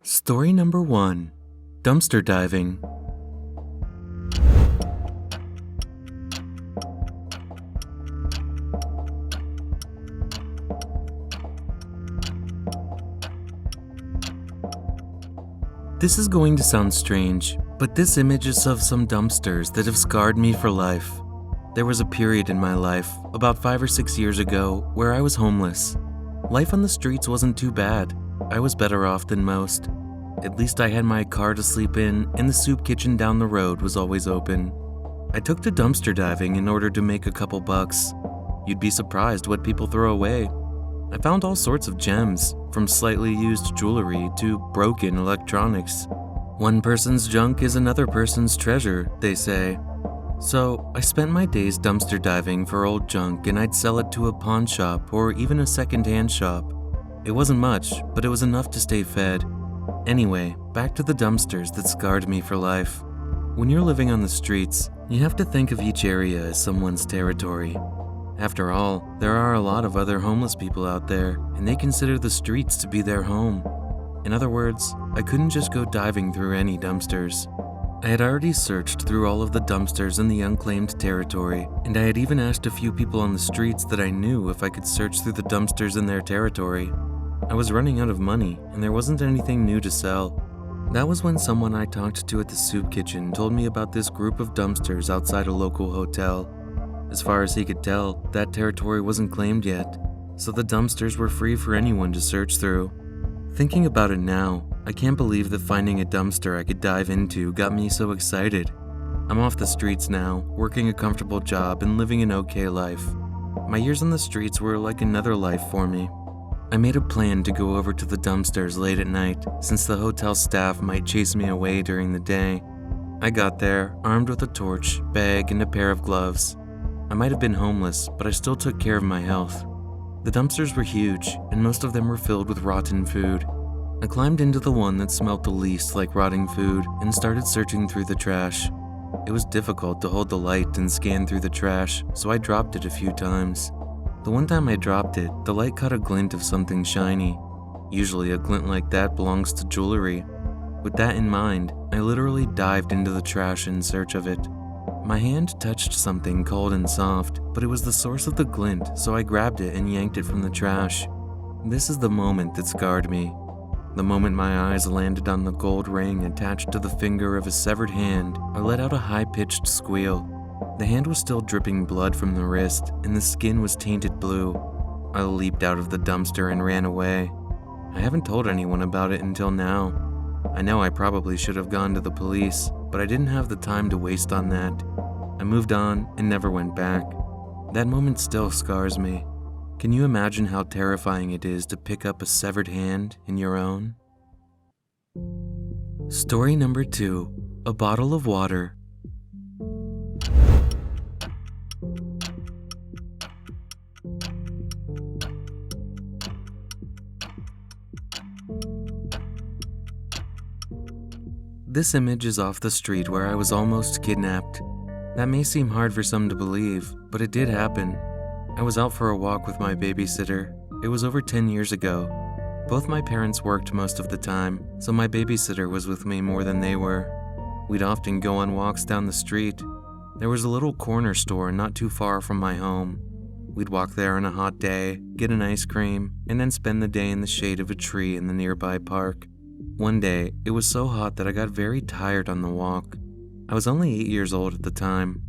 Story number 1. Dumpster Diving. This is going to sound strange, but this image is of some dumpsters that have scarred me for life. There was a period in my life, about 5 or 6 years ago, where I was homeless. Life on the streets wasn't too bad. I was better off than most. At least I had my car to sleep in, and the soup kitchen down the road was always open. I took to dumpster diving in order to make a couple bucks. You'd be surprised what people throw away. I found all sorts of gems, from slightly used jewelry to broken electronics. One person's junk is another person's treasure, they say. So I spent my days dumpster diving for old junk, and I'd sell it to a pawn shop or even a second-hand shop. It wasn't much, but it was enough to stay fed. Anyway, back to the dumpsters that scarred me for life. When you're living on the streets, you have to think of each area as someone's territory. After all, there are a lot of other homeless people out there, and they consider the streets to be their home. In other words, I couldn't just go diving through any dumpsters. I had already searched through all of the dumpsters in the unclaimed territory, and I had even asked a few people on the streets that I knew if I could search through the dumpsters in their territory. I was running out of money, and there wasn't anything new to sell. That was when someone I talked to at the soup kitchen told me about this group of dumpsters outside a local hotel. As far as he could tell, that territory wasn't claimed yet, so the dumpsters were free for anyone to search through. Thinking about it now, I can't believe that finding a dumpster I could dive into got me so excited. I'm off the streets now, working a comfortable job and living an okay life. My years on the streets were like another life for me. I made a plan to go over to the dumpsters late at night, since the hotel staff might chase me away during the day. I got there, armed with a torch, bag, and a pair of gloves. I might have been homeless, but I still took care of my health. The dumpsters were huge, and most of them were filled with rotten food. I climbed into the one that smelled the least like rotting food and started searching through the trash. It was difficult to hold the light and scan through the trash, so I dropped it a few times. The one time I dropped it, the light caught a glint of something shiny. Usually a glint like that belongs to jewelry. With that in mind, I literally dived into the trash in search of it. My hand touched something cold and soft, but it was the source of the glint, so I grabbed it and yanked it from the trash. This is the moment that scarred me. The moment my eyes landed on the gold ring attached to the finger of a severed hand, I let out a high-pitched squeal. The hand was still dripping blood from the wrist, and the skin was tainted blue. I leaped out of the dumpster and ran away. I haven't told anyone about it until now. I know I probably should have gone to the police, but I didn't have the time to waste on that. I moved on and never went back. That moment still scars me. Can you imagine how terrifying it is to pick up a severed hand in your own? Story number 2. A bottle of water. This image is off the street where I was almost kidnapped. That may seem hard for some to believe, but it did happen. I was out for a walk with my babysitter. It was over 10 years ago. Both my parents worked most of the time, so my babysitter was with me more than they were. We'd often go on walks down the street. There was a little corner store not too far from my home. We'd walk there on a hot day, get an ice cream, and then spend the day in the shade of a tree in the nearby park. One day, it was so hot that I got very tired on the walk. I was only 8 years old at the time.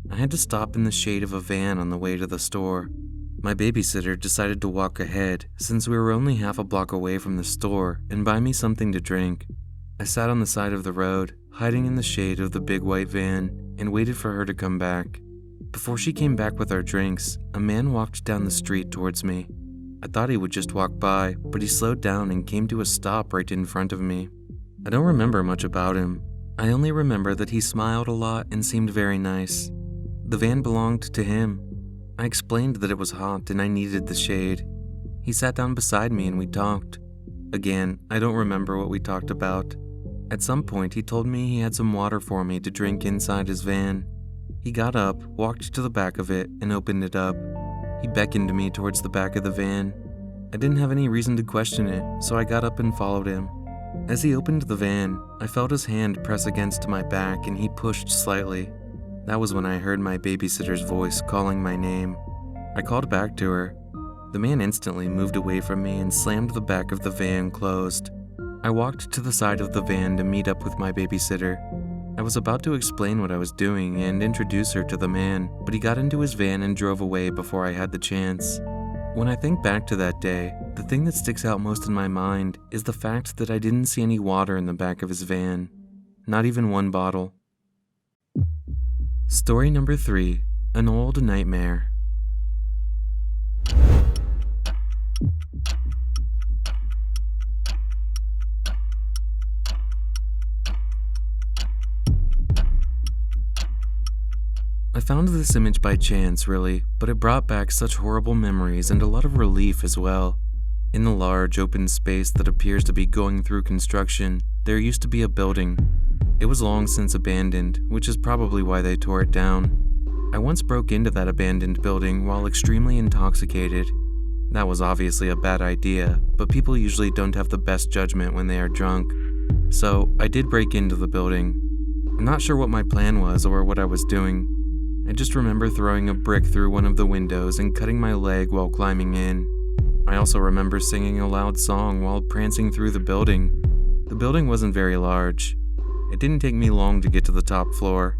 I had to stop in the shade of a van on the way to the store. My babysitter decided to walk ahead since we were only half a block away from the store and buy me something to drink. I sat on the side of the road, hiding in the shade of the big white van, and waited for her to come back. Before she came back with our drinks, a man walked down the street towards me. I thought he would just walk by, but he slowed down and came to a stop right in front of me. I don't remember much about him. I only remember that he smiled a lot and seemed very nice. The van belonged to him. I explained that it was hot and I needed the shade. He sat down beside me and we talked. Again, I don't remember what we talked about. At some point, he told me he had some water for me to drink inside his van. He got up, walked to the back of it, and opened it up. He beckoned me towards the back of the van. I didn't have any reason to question it, so I got up and followed him. As he opened the van, I felt his hand press against my back and he pushed slightly. That was when I heard my babysitter's voice calling my name. I called back to her. The man instantly moved away from me and slammed the back of the van closed. I walked to the side of the van to meet up with my babysitter. I was about to explain what I was doing and introduce her to the man, but he got into his van and drove away before I had the chance. When I think back to that day, the thing that sticks out most in my mind is the fact that I didn't see any water in the back of his van. Not even one bottle. Story number 3, An Old Nightmare. I found this image by chance, really, but it brought back such horrible memories and a lot of relief as well. In the large, open space that appears to be going through construction, there used to be a building. It was long since abandoned, which is probably why they tore it down. I once broke into that abandoned building while extremely intoxicated. That was obviously a bad idea, but people usually don't have the best judgment when they are drunk. So, I did break into the building. I'm not sure what my plan was or what I was doing. I just remember throwing a brick through one of the windows and cutting my leg while climbing in. I also remember singing a loud song while prancing through the building. The building wasn't very large. It didn't take me long to get to the top floor.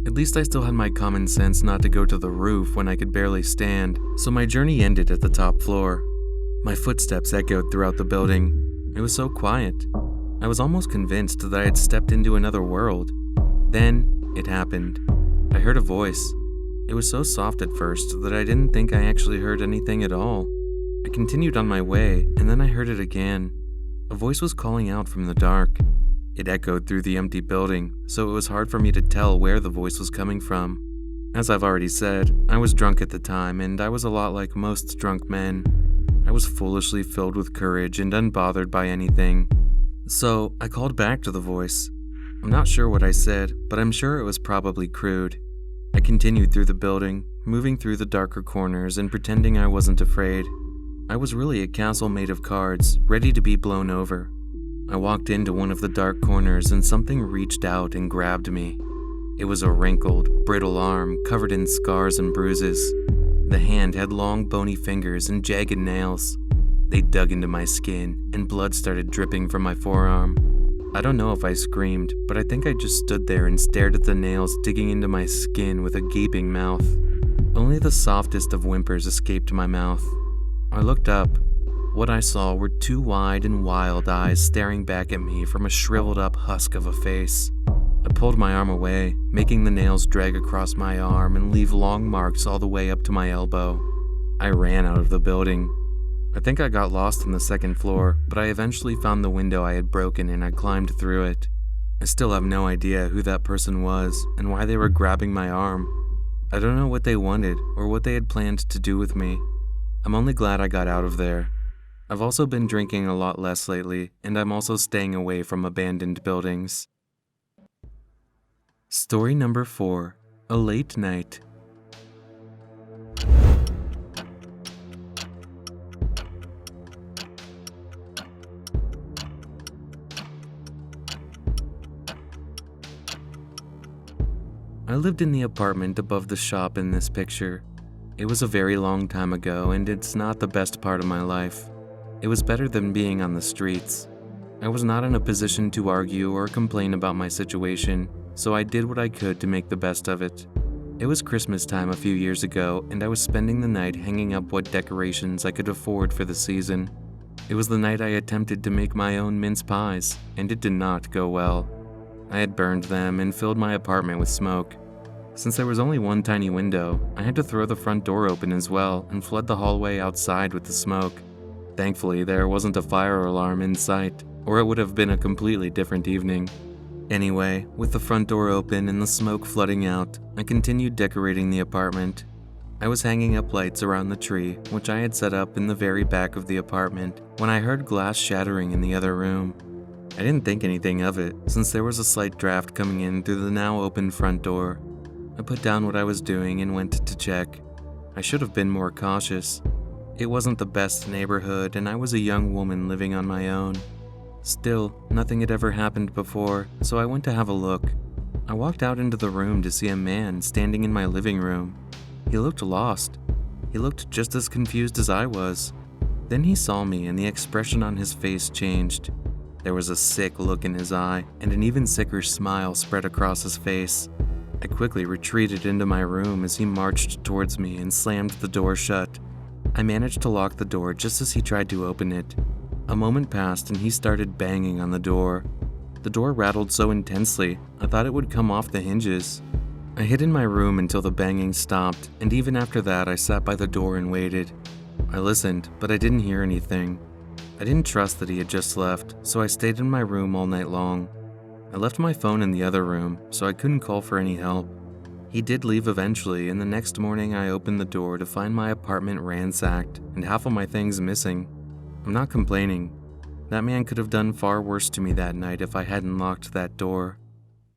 At least I still had my common sense not to go to the roof when I could barely stand, so my journey ended at the top floor. My footsteps echoed throughout the building. It was so quiet. I was almost convinced that I had stepped into another world. Then, it happened. I heard a voice. It was so soft at first that I didn't think I actually heard anything at all. I continued on my way, and then I heard it again. A voice was calling out from the dark. It echoed through the empty building, so it was hard for me to tell where the voice was coming from. As I've already said, I was drunk at the time, and I was a lot like most drunk men. I was foolishly filled with courage and unbothered by anything. So, I called back to the voice. I'm not sure what I said, but I'm sure it was probably crude. I continued through the building, moving through the darker corners and pretending I wasn't afraid. I was really a castle made of cards, ready to be blown over. I walked into one of the dark corners and something reached out and grabbed me. It was a wrinkled, brittle arm covered in scars and bruises. The hand had long, bony fingers and jagged nails. They dug into my skin, and blood started dripping from my forearm. I don't know if I screamed, but I think I just stood there and stared at the nails digging into my skin with a gaping mouth. Only the softest of whimpers escaped my mouth. I looked up. What I saw were 2 wide and wild eyes staring back at me from a shriveled up husk of a face. I pulled my arm away, making the nails drag across my arm and leave long marks all the way up to my elbow. I ran out of the building. I think I got lost on the 2nd floor, but I eventually found the window I had broken and I climbed through it. I still have no idea who that person was and why they were grabbing my arm. I don't know what they wanted or what they had planned to do with me. I'm only glad I got out of there. I've also been drinking a lot less lately, and I'm also staying away from abandoned buildings. Story number 4, A Late Night. I lived in the apartment above the shop in this picture. It was a very long time ago, and it's not the best part of my life. It was better than being on the streets. I was not in a position to argue or complain about my situation, so I did what I could to make the best of it. It was Christmas time a few years ago, and I was spending the night hanging up what decorations I could afford for the season. It was the night I attempted to make my own mince pies, and it did not go well. I had burned them and filled my apartment with smoke. Since there was only one tiny window, I had to throw the front door open as well and flood the hallway outside with the smoke. Thankfully, there wasn't a fire alarm in sight, or it would have been a completely different evening. Anyway, with the front door open and the smoke flooding out, I continued decorating the apartment. I was hanging up lights around the tree, which I had set up in the very back of the apartment, when I heard glass shattering in the other room. I didn't think anything of it, since there was a slight draft coming in through the now open front door. I put down what I was doing and went to check. I should have been more cautious. It wasn't the best neighborhood, and I was a young woman living on my own. Still, nothing had ever happened before, so I went to have a look. I walked out into the room to see a man standing in my living room. He looked lost. He looked just as confused as I was. Then he saw me and the expression on his face changed. There was a sick look in his eye, and an even sicker smile spread across his face. I quickly retreated into my room as he marched towards me and slammed the door shut. I managed to lock the door just as he tried to open it. A moment passed and he started banging on the door. The door rattled so intensely, I thought it would come off the hinges. I hid in my room until the banging stopped, and even after that I sat by the door and waited. I listened, but I didn't hear anything. I didn't trust that he had just left, so I stayed in my room all night long. I left my phone in the other room, so I couldn't call for any help. He did leave eventually, and the next morning I opened the door to find my apartment ransacked and half of my things missing. I'm not complaining. That man could have done far worse to me that night if I hadn't locked that door.